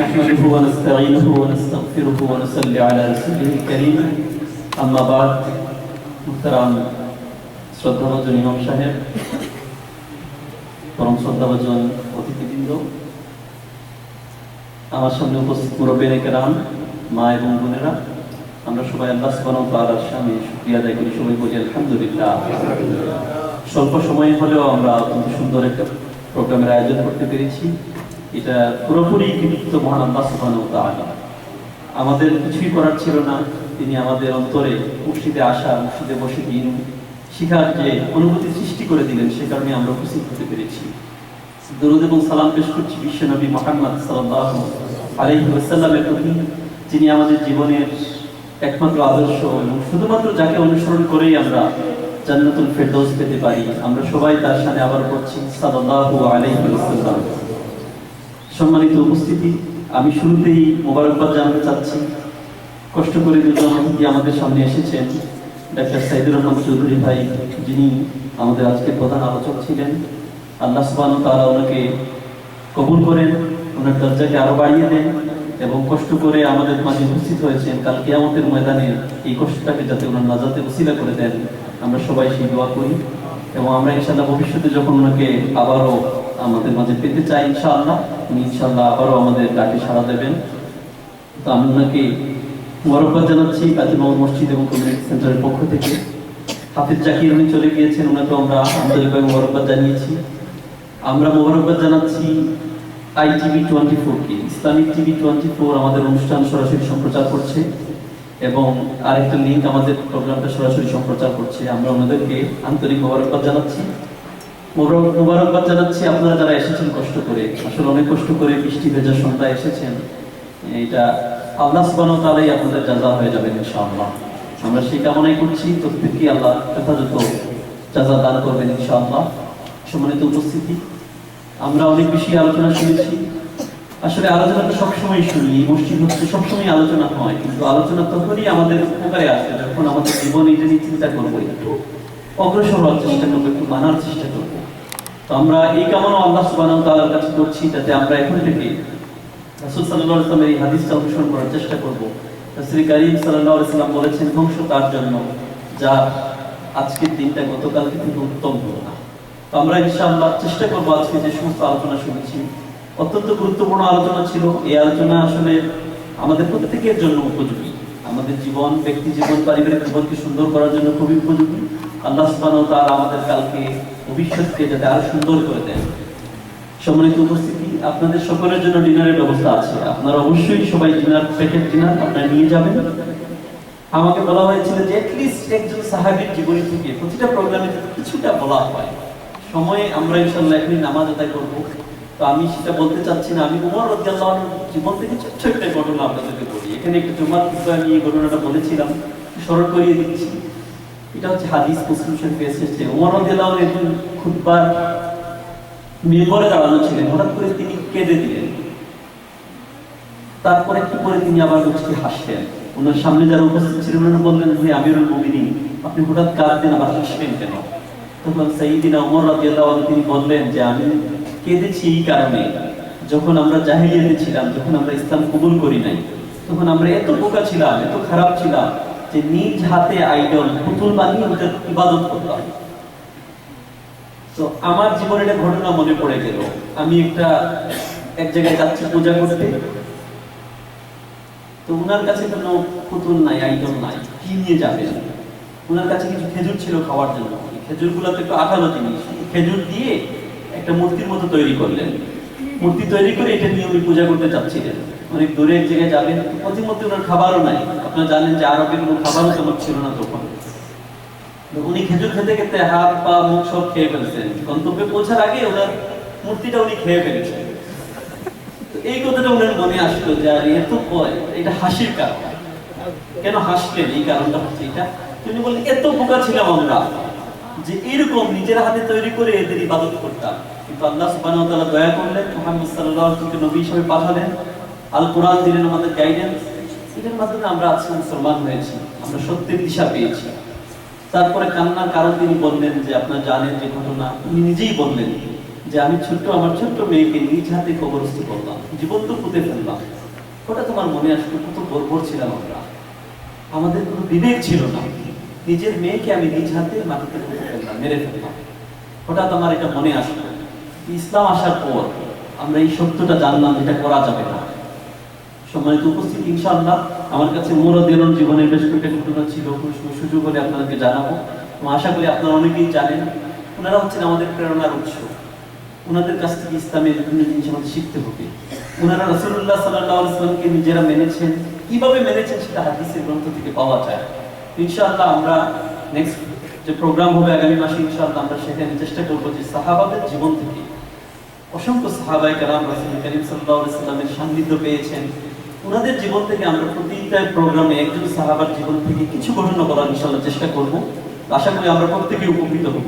نحمده ونستعينه ونستغفره ونصلي على رسوله الكريم أما بعد محترم শ্রদ্ধাভাজন ইমাম সাহেব, পরম শ্রদ্ধাভাজন অতিথিবৃন্দ, আমার সামনে উপস্থিত মুরব্বিয়ানে কেরাম, মা এবং বোনেরা, আমরা সবাই আল্লাহ সুবহানাহু ওয়া তাআলার সামনে শুকরিয়া আদায় করি, সবাই বলি আলহামদুলিল্লাহ। স্বল্প সময় হলেও আমরা অত্যন্ত সুন্দর একটা প্রোগ্রামের আয়োজন করতে পেরেছি। এটা পুরোপুরি কৃতিত্ব মহান আল্লাহ সুবহানাহু ওয়া তাআলা। আমাদের কিছুই করার ছিল না, তিনি আমাদের অন্তরে মসজিদে আসা, মসজিদে বসে দিন শিখার যে অনুভূতি সৃষ্টি করে দিলেন, সে কারণে আমরা উপস্থিত হতে পেরেছি। দরুদ এবং সালাম পেশ করছি বিশ্বনবী মুহাম্মদ সাল্লাল্লাহু আলাইহি ওয়াসাল্লামের প্রতি, যিনি আমাদের জীবনের একমাত্র আদর্শ এবং শুধুমাত্র যাকে অনুসরণ করেই আমরা জান্নাতুল ফেরদৌস পেতে পারি। আমরা সবাই তার সাথে আবার পড়ছি সাল্লাল্লাহু আলাইহি ওয়াসাল্লাম। সম্মানিত উপস্থিতি, আমি শুরুতেই মোবারকবাদ জানাতে চাচ্ছি, কষ্ট করে দুজন অতিথি আমাদের সামনে এসেছেন। ডাক্তার সাইদুর রহমান চৌধুরী ভাই, যিনি আমাদের আজকের প্রধান আলোচক ছিলেন, আল্লাহ সুবহানাহু ওয়া তাআলা ওনাকে কবুল করেন, ওনার দরজাকে আরো বাড়িয়ে দেন এবং কষ্ট করে আমাদের মাঝে উপস্থিত হয়েছেন। কাল কিয়ামতের ময়দানে এই কষ্টটাকে যাতে ওনার নাজাতে ওসিলা করে দেন, আমরা সবাই সেই দোয়া করি। এবং আমরা ইনশাআল্লাহ ভবিষ্যতে যখন ওনাকে আবারও আমাদের মাঝে পেতে চাই, ইনশাআল্লাহ উনি ইনশাআল্লাহ আবারও আমাদের ডাকে সাড়া দেবেন। তো আমি ওনাকে মোবারকবাদ জানাচ্ছি কাজীবাউল মসজিদ এবং কমিউনিটি সেন্টারের পক্ষ থেকে। হাফিজ জাকির উনি চলে গিয়েছেন, ওনাকে আমরা আন্তরিকভাবে মোবারকবাদ জানিয়েছি। আমরা মোবারকবাদ জানাচ্ছি ITV 24 কে, ইসলামিক টিভি 24 আমাদের অনুষ্ঠান সরাসরি সম্প্রচার করছে এবং আরেকটা লিঙ্ক আমাদের প্রোগ্রামটা সরাসরি সম্প্রচার করছে। আমরা ওনাদেরকে আন্তরিক মোবারকবাদ জানাচ্ছি। মোবারকবাদ জানাচ্ছি আপনারা যারা এসেছেন কষ্ট করে, আসলে অনেক কষ্ট করে বৃষ্টি ভেজা সন্ধ্যায় এসেছেন। এটা আল্লাহ সুবহানাহু ওয়া তাআলাই আপনাদের জাযা হয়ে যাবেন ইনশাআল্লাহ। আমরা সেই কামনাই করছি, প্রত্যেককে আল্লাহ যথাযথ জাযা দান করবেন ইনশাআল্লাহ। সম্মানিত উপস্থিতি, আমরা অনেক বেশি আলোচনা শুনেছি। আসলে আলোচনাটা সবসময় শুনি, এই মসজিদ হচ্ছে সবসময় আলোচনা হয়, কিন্তু আলোচনা তখনই আমাদের উপকারে আসে যখন আমাদের জীবন এটা নিয়ে চিন্তা করবো, একটু অগ্রসর হওয়ার চেষ্টা করবো, একটু মানার চেষ্টা করবো। তো আমরা এই কামনা আল্লাহ সুবহানাহু ওয়া তাআলার কাছে করছি, যাতে আমরা এখন থেকে রাসূল সাল্লাল্লাহু আলাইহি ওয়াসাল্লামের এই হাদিসটা অনুসরণ করার চেষ্টা করব। রাসূল কারীম সাল্লাল্লাহু আলাইহি ওয়াসাল্লাম বলেছেন, ধ্বংস তার জন্য যা আজকের দিনটা গতকাল থেকে উত্তম হলো না। তো আমরা ইনশাআল্লাহ চেষ্টা করব আজকে যে সমস্ত আলোচনা শুনেছি, অত্যন্ত গুরুত্বপূর্ণ আলোচনা ছিল। এই আলোচনা আসলে আমাদের প্রত্যেকের জন্য উপযোগী, আমাদের জীবন, ব্যক্তি জীবন, পারিবারিক জীবনকে সুন্দর করার জন্য খুবই উপযোগী। আল্লাহ সুবহানাহু ওয়া তাআলা আমাদের কালকে ভবিষ্যৎকে যাতে আরো সুন্দর করে দেন। সম্মানিত উপস্থিতি, আপনাদের সকলের জন্য ডিনারের ব্যবস্থা আছে। আপনারা অবশ্যই সবাই প্যাকেট ডিনার আপনারা নিয়ে যাবেন। আমাকে বলা হয়েছিল যে অ্যাটলিস্ট একজন সাহাবীর জীবনী থেকে প্রতিটা প্রোগ্রামে কিছুটা বলা হয়। সময়ে আমরা ইনশাআল্লাহ এখনই নামাজ আদায় করব। তো আমি সেটা বলতে চাচ্ছি না, আমি ওমর রাদিয়াল্লাহু আনহু জীবন থেকে ছোট্ট একটা ঘটনা আপনাদেরকে বলি। এখানে একটা জুমার খুতবা নিয়ে ঘটনাটা বলেছিলাম, স্মরণ করিয়ে দিচ্ছি। এটা হচ্ছে হাদিস মুসলিম শরীফে এসেছে। ওমর রাদিয়াল্লাহু আনহু একজন খুতবার মিম্বরে দাঁড়ানো ছিলেন, হঠাৎ করে তিনি কেঁদে দিলেন। তারপর একটু পরে তিনি আবার মুচকি হাসলেন। ওনার সামনে যারা উপস্থিত ছিলেন ওনারা বললেন, হে আমিরুল মুমিনিন, আপনি হঠাৎ কাঁদলেন, আবার হাসলেন কেন? তখন সাইয়্যিদিনা ওমর রাদিয়াল্লাহু আনহু তিনি বললেন যে আমি কেঁদেছি এই কারণে, যখন আমরা জাহেলিয়াতে ছিলাম, যখন আমরা ইসলাম কবুল করি নাই, তখন আমরা এত বোকা ছিলাম, এত খারাপ ছিলাম যে নিজ হাতে আইডল পুতুল বানিয়ে ওদের ইবাদত করতাম। তো আমার জীবনে একটা ঘটনা মনে পড়ে গেল। আমি এক জায়গায় যাচ্ছি পূজা করতে, তো ওনার কাছে কোনো পুতুল নাই, আইডল নাই, কি নিয়ে যাবেন? ওনার কাছে কিছু খেজুর ছিল খাওয়ার জন্য। খেজুরগুলো তো একটু আঠালো জিনিস, খেজুর দিয়ে একটা মূর্তির মতো তৈরি করলেন। মূর্তি তৈরি করে এটা নিয়ে উনি পূজা করতে চাচ্ছিলেন। অনেক দূরে এক জায়গায় যাবেন, প্রতিমধ্যে ওনার খাবারও নাই। আপনারা জানেন যে আরবের কোনো খাবারও তেমন ছিল না তখন। উনি খেজুর খেতে খেতে হাত পা মুখ সব খেয়ে ফেলছেন। গন্তব্যে পৌঁছার আগে ওনার মূর্তিটা উনি খেয়ে ফেলেছেন। তো এই কথাটা ওনার মনে আসলো যে আর এত ভয়, এটা হাসির কারণ। কেন হাসলেন? এই কারণটা হচ্ছে এটা, তিনি বললেন এত বোকা ছিলাম আমরা যে এরকম নিজের হাতে তৈরি করে এদের ইবাদত করতাম। কিন্তু আল্লাহ সুবহানাহু ওয়া তাআলা দয়া করলেন, মুহাম্মদ সাল্লাল্লাহু আলাইহি ওয়াসাল্লামকে নবী হিসেবে পাঠালেন, আল কোরআন দিলেন আমাদের গাইডেন্স। এটার মাধ্যমে আমরা আজকে মুসলমান হয়েছি, আমরা সত্যের দিশা পেয়েছি। তারপরে কান্নার কারণ তিনি বললেন যে আপনারা জানেন যে ঘটনা, উনি নিজেই বললেন যে আমি আমার ছোট্ট মেয়েকে নিজ হাতে কবরস্থ করলাম, জীবন্ত পুঁতে ফেললাম। ওটা তোমার মনে আসলো কত বর্বর ছিলাম আমরা, আমাদের কোনো বিবেক ছিল না। নিজের মেয়েকে আমি নিজ হাতে মাটিতে পুঁতে ফেললাম, মেরে ফেললাম। হঠাৎ আমার এটা মনে আসলো, ইসলাম আসার পর আমরা এই সত্যটা জানলাম, এটা করা যাবে না। সম্মানিত উপস্থিত, ইনশাআল্লাহ আমার কাছে মোরাদের জীবনের বেশ কয়েকটা ঘটনা ছিল, সুযোগ হলে আপনাদেরকে জানাবো। এবং আশা করি আপনারা অনেকেই জানেন, ওনারা হচ্ছেন আমাদের প্রেরণার উৎস। ওনাদের কাছ থেকে ইসলামের বিভিন্ন জিনিস আমাদের শিখতে হবে। ওনারা রাসূলুল্লাহ সাল্লাল্লাহু আলাইহি ওয়াসাল্লামকে নিজেরা মেনেছেন, কিভাবে মেনেছেন সেটা হাদিসের গ্রন্থ থেকে পাওয়া যায়। ইনশাআল্লাহ আমরা নেক্সট যে প্রোগ্রাম হবে আগামী মাসে, ইনশাআল্লাহ আমরা সেখানে চেষ্টা করবো যে সাহাবাদের জীবন থেকে, অসংখ্য সাহাবায়ে কেরাম রাসূল করিম সাল্লাল্লাহু আলাইহি ওয়াসাল্লামের সান্নিধ্য পেয়েছেন, ওনাদের জীবন থেকে আমরা প্রতিটা প্রোগ্রামে একজন সাহাবার জীবন থেকে কিছু ঘটনা বলার ইনশাআল্লাহ চেষ্টা করব। আশা করি আমরা প্রত্যেকেই উপকৃত হব।